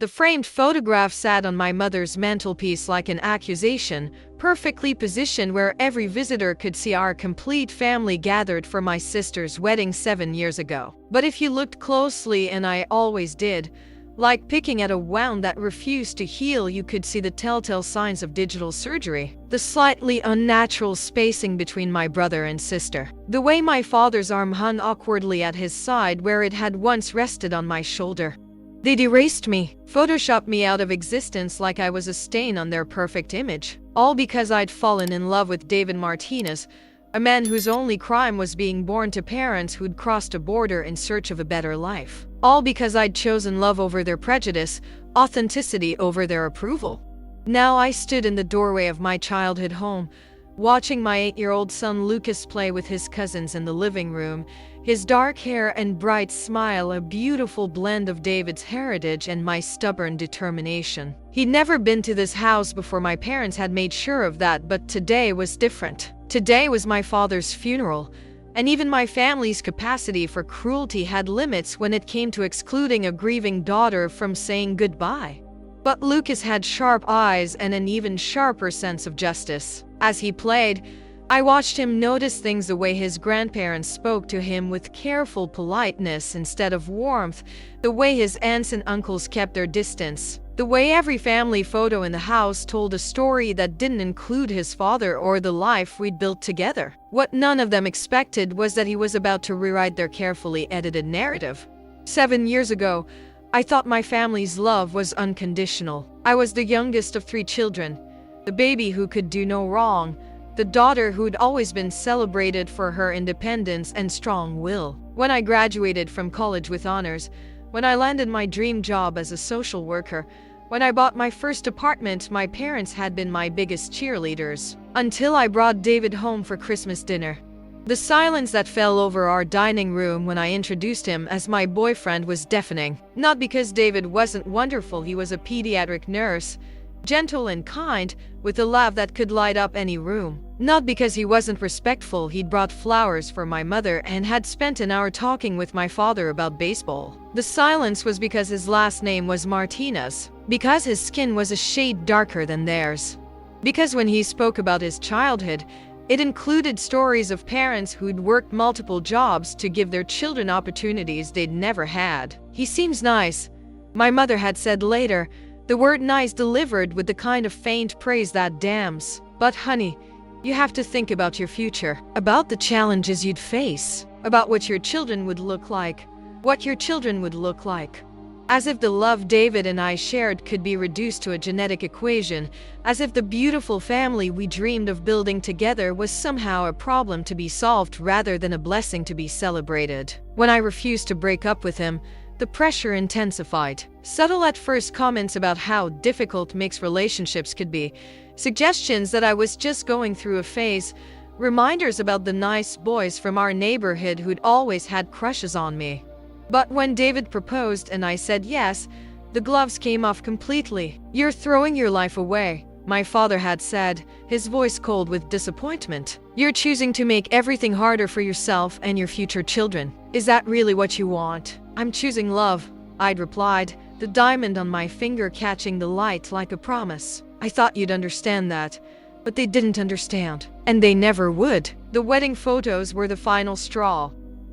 The framed photograph sat on my mother's mantelpiece like an accusation, perfectly positioned where every visitor could see our complete family gathered for my sister's wedding 7 years ago. But if you looked closely, and I always did, like picking at a wound that refused to heal, you could see the telltale signs of digital surgery. The slightly unnatural spacing between my brother and sister. The way my father's arm hung awkwardly at his side where it had once rested on my shoulder. They'd erased me, photoshopped me out of existence like I was a stain on their perfect image. All because I'd fallen in love with David Martinez, a man whose only crime was being born to parents who'd crossed a border in search of a better life. All because I'd chosen love over their prejudice, authenticity over their approval. Now I stood in the doorway of my childhood home, watching my 8-year-old son Lucas play with his cousins in the living room, his dark hair and bright smile a beautiful blend of David's heritage and my stubborn determination. He'd never been to this house before, my parents had made sure of that, but today was different. Today was my father's funeral, and even my family's capacity for cruelty had limits when it came to excluding a grieving daughter from saying goodbye. But Lucas had sharp eyes and an even sharper sense of justice. As he played, I watched him notice things: the way his grandparents spoke to him with careful politeness instead of warmth, the way his aunts and uncles kept their distance, the way every family photo in the house told a story that didn't include his father or the life we'd built together. What none of them expected was that he was about to rewrite their carefully edited narrative. 7 years ago, I thought my family's love was unconditional. I was the youngest of 3 children, the baby who could do no wrong, the daughter who'd always been celebrated for her independence and strong will. When I graduated from college with honors, when I landed my dream job as a social worker, when I bought my first apartment, my parents had been my biggest cheerleaders. Until I brought David home for Christmas dinner. The silence that fell over our dining room when I introduced him as my boyfriend was deafening. Not because David wasn't wonderful, he was a pediatric nurse, gentle and kind, with a laugh that could light up any room. Not because he wasn't respectful, he'd brought flowers for my mother and had spent an hour talking with my father about baseball. The silence was because his last name was Martinez, because his skin was a shade darker than theirs, because when he spoke about his childhood, it included stories of parents who'd worked multiple jobs to give their children opportunities they'd never had. He seems nice, my mother had said later, the word nice delivered with the kind of faint praise that damns. But honey, you have to think about your future, about the challenges you'd face, about what your children would look like, what your children would look like. As if the love David and I shared could be reduced to a genetic equation, as if the beautiful family we dreamed of building together was somehow a problem to be solved rather than a blessing to be celebrated. When I refused to break up with him, the pressure intensified. Subtle at first comments about how difficult mixed relationships could be, suggestions that I was just going through a phase, reminders about the nice boys from our neighborhood who'd always had crushes on me. But when David proposed and I said yes, the gloves came off completely. "You're throwing your life away," my father had said, his voice cold with disappointment. "You're choosing to make everything harder for yourself and your future children. Is that really what you want?" "I'm choosing love," I'd replied, the diamond on my finger catching the light like a promise. "I thought you'd understand that." But they didn't understand. And they never would. The wedding photos were the final straw.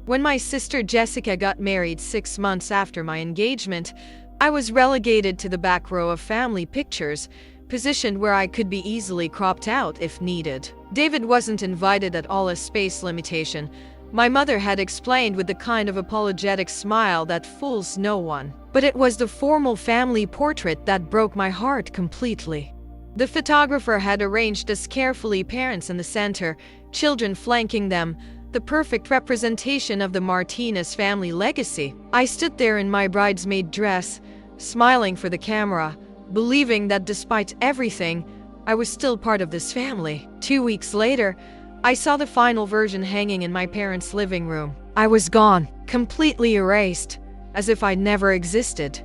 When my sister Jessica got married 6 months after my engagement, I was relegated to the back row of family pictures, positioned where I could be easily cropped out if needed. David wasn't invited at all, a space limitation. My mother had explained with the kind of apologetic smile that fools no one. But it was the formal family portrait that broke my heart completely. The photographer had arranged us carefully, parents in the center, children flanking them, the perfect representation of the Martinez family legacy. I stood there in my bridesmaid dress, smiling for the camera, believing that despite everything, I was still part of this family. 2 weeks later, I saw the final version hanging in my parents' living room. I was gone, completely erased, as if I'd never existed.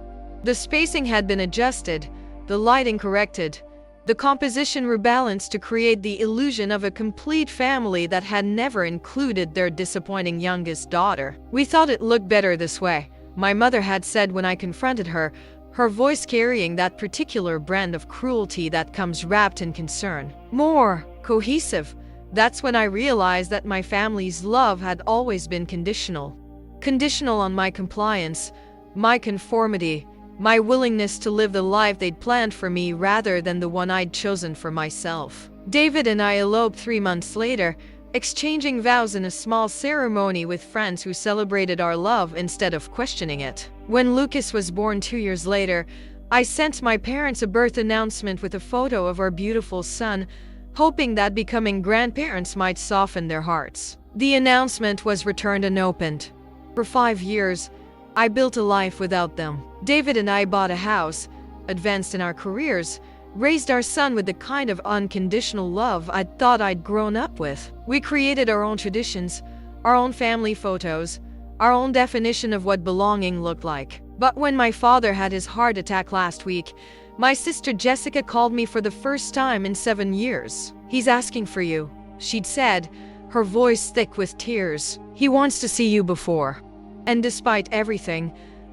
The spacing had been adjusted, the lighting corrected, the composition rebalanced to create the illusion of a complete family that had never included their disappointing youngest daughter. "We thought it looked better this way," my mother had said when I confronted her, her voice carrying that particular brand of cruelty that comes wrapped in concern. More cohesive. That's when I realized that my family's love had always been conditional. Conditional on my compliance, my conformity, my willingness to live the life they'd planned for me rather than the one I'd chosen for myself. David and I eloped 3 months later, exchanging vows in a small ceremony with friends who celebrated our love instead of questioning it. When Lucas was born 2 years later, I sent my parents a birth announcement with a photo of our beautiful son, hoping that becoming grandparents might soften their hearts. The announcement was returned unopened. For 5 years, I built a life without them. David and I bought a house, advanced in our careers, raised our son with the kind of unconditional love I'd thought I'd grown up with. We created our own traditions, our own family photos, our own definition of what belonging looked like. But when my father had his heart attack last week, my sister Jessica called me for the first time in 7 years. "He's asking for you," she'd said, her voice thick with tears. "He wants to see you before." And despite everything,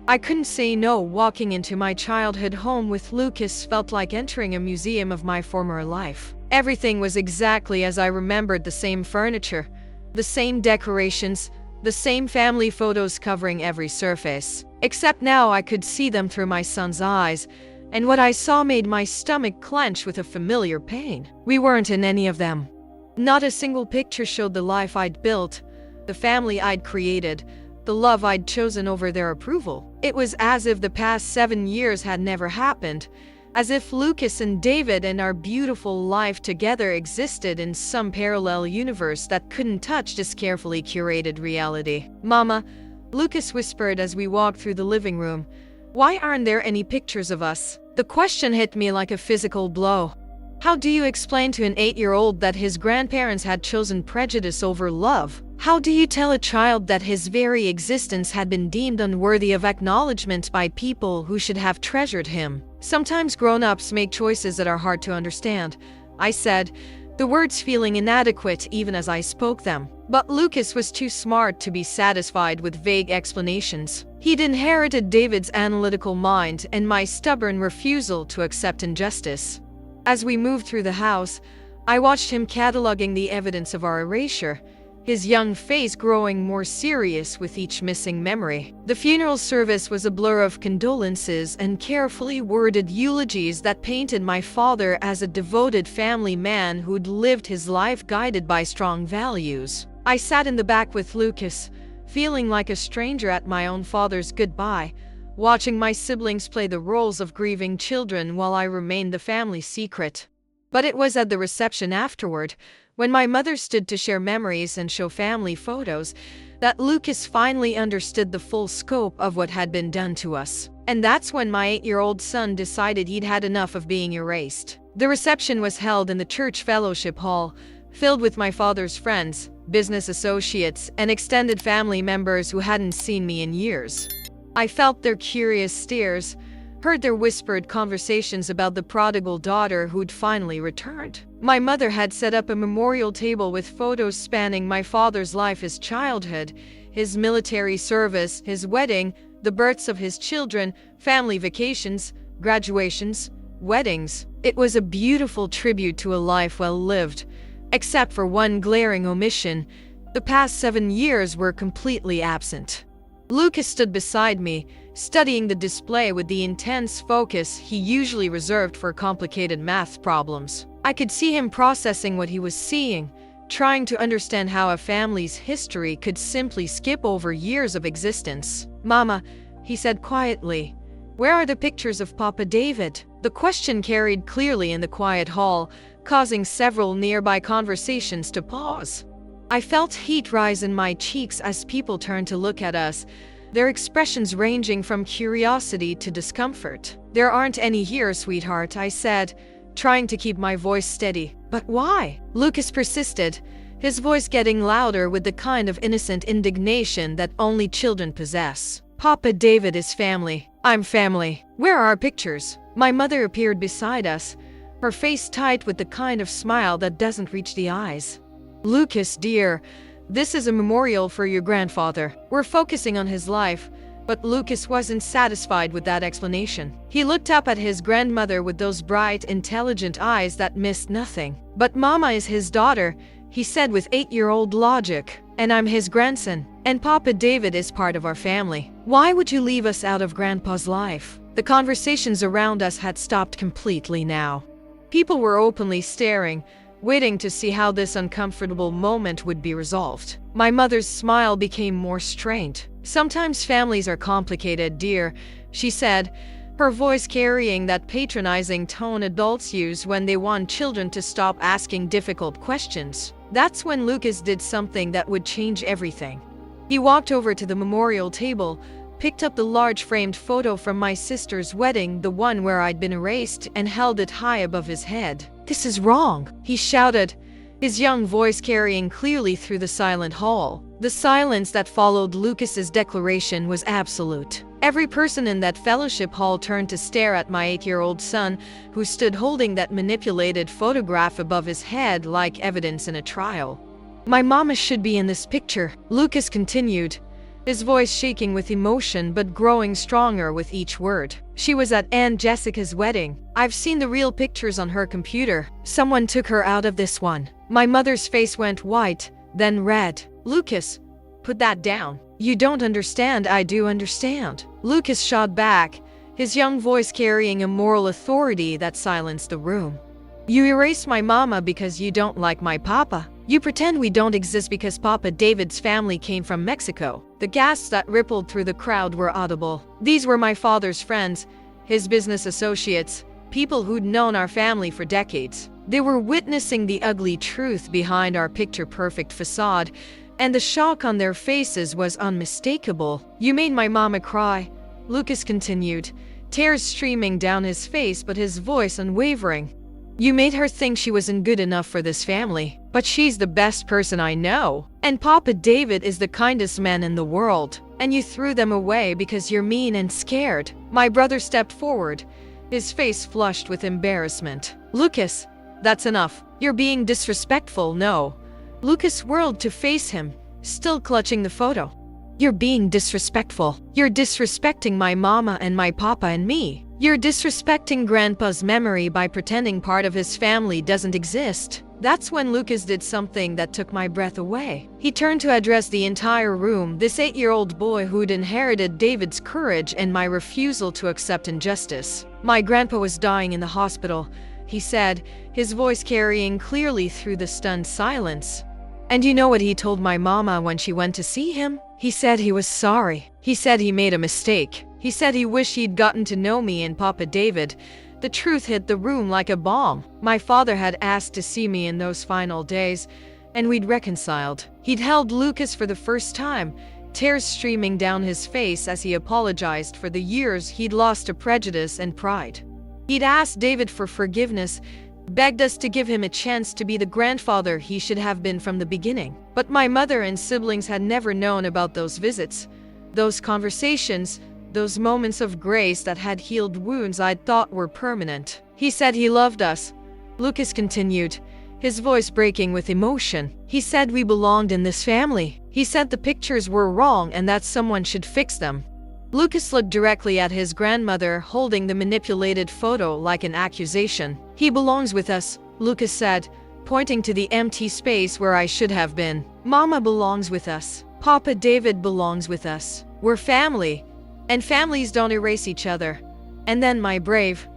I couldn't say no. Walking into my childhood home with Lucas felt like entering a museum of my former life. Everything was exactly as I remembered: the same furniture, the same decorations, the same family photos covering every surface. Except now I could see them through my son's eyes, and what I saw made my stomach clench with a familiar pain. We weren't in any of them. Not a single picture showed the life I'd built, the family I'd created, the love I'd chosen over their approval. It was as if the past 7 years had never happened, as if Lucas and David and our beautiful life together existed in some parallel universe that couldn't touch this carefully curated reality. "Mama," Lucas whispered as we walked through the living room, "why aren't there any pictures of us?" The question hit me like a physical blow. How do you explain to an 8-year-old that his grandparents had chosen prejudice over love? How do you tell a child that his very existence had been deemed unworthy of acknowledgement by people who should have treasured him? "Sometimes grown-ups make choices that are hard to understand," I said, the words feeling inadequate even as I spoke them. But Lucas was too smart to be satisfied with vague explanations. He'd inherited David's analytical mind and my stubborn refusal to accept injustice. As we moved through the house, I watched him cataloging the evidence of our erasure, his young face growing more serious with each missing memory. The funeral service was a blur of condolences and carefully worded eulogies that painted my father as a devoted family man who'd lived his life guided by strong values. I sat in the back with Lucas, feeling like a stranger at my own father's goodbye, watching my siblings play the roles of grieving children while I remained the family secret. But it was at the reception afterward, when my mother stood to share memories and show family photos, that Lucas finally understood the full scope of what had been done to us. And that's when my 8-year-old son decided he'd had enough of being erased. The reception was held in the church fellowship hall, filled with my father's friends, business associates, and extended family members who hadn't seen me in years. I felt their curious stares, heard their whispered conversations about the prodigal daughter who'd finally returned. My mother had set up a memorial table with photos spanning my father's life: his childhood, his military service, his wedding, the births of his children, family vacations, graduations, weddings. It was a beautiful tribute to a life well lived, except for one glaring omission: the past 7 years were completely absent. Lucas stood beside me, studying the display with the intense focus he usually reserved for complicated math problems. I could see him processing what he was seeing, trying to understand how a family's history could simply skip over years of existence. "Mama," he said quietly, "where are the pictures of Papa David?" The question carried clearly in the quiet hall, causing several nearby conversations to pause. I felt heat rise in my cheeks as people turned to look at us, their expressions ranging from curiosity to discomfort. "There aren't any here, sweetheart," I said, trying to keep my voice steady. "But why?" Lucas persisted, his voice getting louder with the kind of innocent indignation that only children possess. "Papa David is family. I'm family. Where are our pictures?" My mother appeared beside us, her face tight with the kind of smile that doesn't reach the eyes. "Lucas, dear, this is a memorial for your grandfather. We're focusing on his life, But Lucas wasn't satisfied with that explanation. He looked up at his grandmother with those bright, intelligent eyes that missed nothing. "But Mama is his daughter," he said with 8-year-old logic. "And I'm his grandson. And Papa David is part of our family. Why would you leave us out of Grandpa's life?" The conversations around us had stopped completely now. People were openly staring, waiting to see how this uncomfortable moment would be resolved. My mother's smile became more strained. "Sometimes families are complicated, dear," she said, her voice carrying that patronizing tone adults use when they want children to stop asking difficult questions. That's when Lucas did something that would change everything. He walked over to the memorial table, picked up the large framed photo from my sister's wedding, the one where I'd been erased, and held it high above his head. "This is wrong," he shouted, his young voice carrying clearly through the silent hall. The silence that followed Lucas's declaration was absolute. Every person in that fellowship hall turned to stare at my 8-year-old son, who stood holding that manipulated photograph above his head like evidence in a trial. "My mama should be in this picture," Lucas continued, his voice shaking with emotion but growing stronger with each word. "She was at Aunt Jessica's wedding. I've seen the real pictures on her computer. Someone took her out of this one." My mother's face went white, then red. "Lucas, put that down. You don't understand. I do understand." Lucas shot back, his young voice carrying a moral authority that silenced the room. "You erase my mama because you don't like my papa. You pretend we don't exist because Papa David's family came from Mexico." The gasps that rippled through the crowd were audible. These were my father's friends, his business associates, people who'd known our family for decades. They were witnessing the ugly truth behind our picture-perfect facade, and the shock on their faces was unmistakable. "You made my mama cry," Lucas continued, tears streaming down his face but his voice unwavering. "You made her think she wasn't good enough for this family. But she's the best person I know. And Papa David is the kindest man in the world. And you threw them away because you're mean and scared." My brother stepped forward, his face flushed with embarrassment. "Lucas, that's enough. You're being disrespectful." "No." Lucas whirled to face him, still clutching the photo. "You're being disrespectful. You're disrespecting my mama and my papa and me. You're disrespecting Grandpa's memory by pretending part of his family doesn't exist." That's when Lucas did something that took my breath away. He turned to address the entire room, this 8-year-old boy who'd inherited David's courage and my refusal to accept injustice. "My grandpa was dying in the hospital," he said, his voice carrying clearly through the stunned silence. "And you know what he told my mama when she went to see him? He said he was sorry. He said he made a mistake. He said he wished he'd gotten to know me and Papa David." The truth hit the room like a bomb. My father had asked to see me in those final days, and we'd reconciled. He'd held Lucas for the first time, tears streaming down his face as he apologized for the years he'd lost to prejudice and pride. He'd asked David for forgiveness, begged us to give him a chance to be the grandfather he should have been from the beginning. But my mother and siblings had never known about those visits, those conversations, those moments of grace that had healed wounds I'd thought were permanent. "He said he loved us," Lucas continued, his voice breaking with emotion. "He said we belonged in this family. He said the pictures were wrong and that someone should fix them." Lucas looked directly at his grandmother, holding the manipulated photo like an accusation. "He belongs with us," Lucas said, pointing to the empty space where I should have been. "Mama belongs with us. Papa David belongs with us. We're family. And families don't erase each other." And then my brave,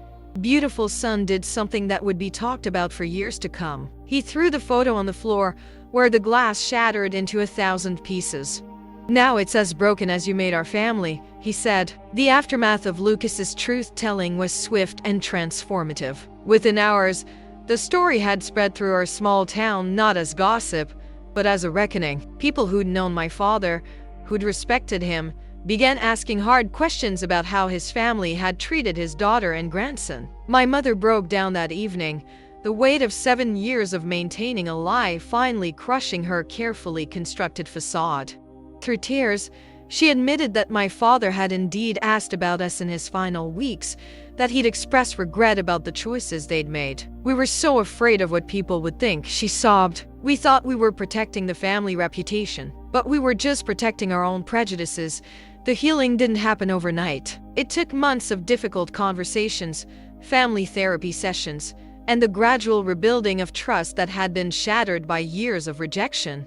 beautiful son did something that would be talked about for years to come. He threw the photo on the floor, where the glass shattered into 1,000 pieces. "Now it's as broken as you made our family," he said. The aftermath of Lucas's truth-telling was swift and transformative. Within hours, the story had spread through our small town not as gossip, but as a reckoning. People who'd known my father, who'd respected him, began asking hard questions about how his family had treated his daughter and grandson. My mother broke down that evening, the weight of 7 years of maintaining a lie finally crushing her carefully constructed facade. Through tears, she admitted that my father had indeed asked about us in his final weeks, that he'd expressed regret about the choices they'd made. "We were so afraid of what people would think," she sobbed. "We thought we were protecting the family reputation, but we were just protecting our own prejudices, The healing didn't happen overnight. It took months of difficult conversations, family therapy sessions, and the gradual rebuilding of trust that had been shattered by years of rejection.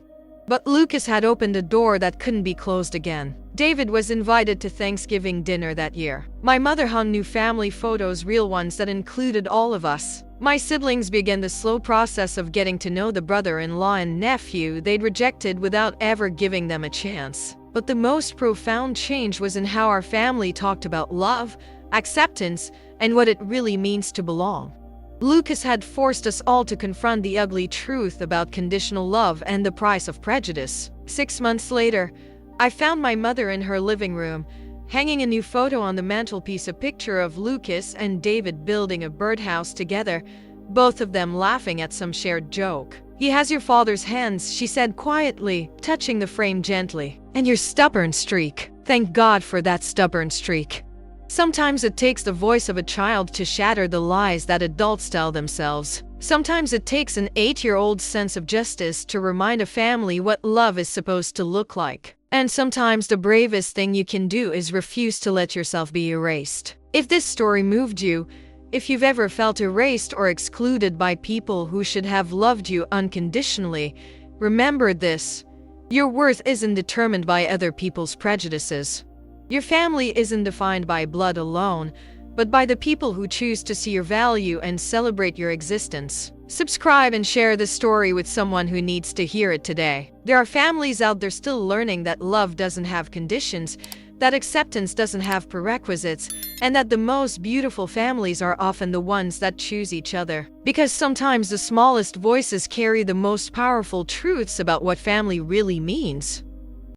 But Lucas had opened a door that couldn't be closed again. David was invited to Thanksgiving dinner that year. My mother hung new family photos, real ones that included all of us. My siblings began the slow process of getting to know the brother-in-law and nephew they'd rejected without ever giving them a chance. But the most profound change was in how our family talked about love, acceptance, and what it really means to belong. Lucas had forced us all to confront the ugly truth about conditional love and the price of prejudice. 6 months later, I found my mother in her living room, hanging a new photo on the mantelpiece, a picture of Lucas and David building a birdhouse together, both of them laughing at some shared joke. "He has your father's hands," she said quietly, touching the frame gently. "And your stubborn streak. Thank God for that stubborn streak." Sometimes it takes the voice of a child to shatter the lies that adults tell themselves. Sometimes it takes an 8-year-old's sense of justice to remind a family what love is supposed to look like. And sometimes the bravest thing you can do is refuse to let yourself be erased. If this story moved you, if you've ever felt erased or excluded by people who should have loved you unconditionally, remember this: your worth isn't determined by other people's prejudices. Your family isn't defined by blood alone, but by the people who choose to see your value and celebrate your existence. Subscribe and share this story with someone who needs to hear it today. There are families out there still learning that love doesn't have conditions, that acceptance doesn't have prerequisites, and that the most beautiful families are often the ones that choose each other. Because sometimes the smallest voices carry the most powerful truths about what family really means.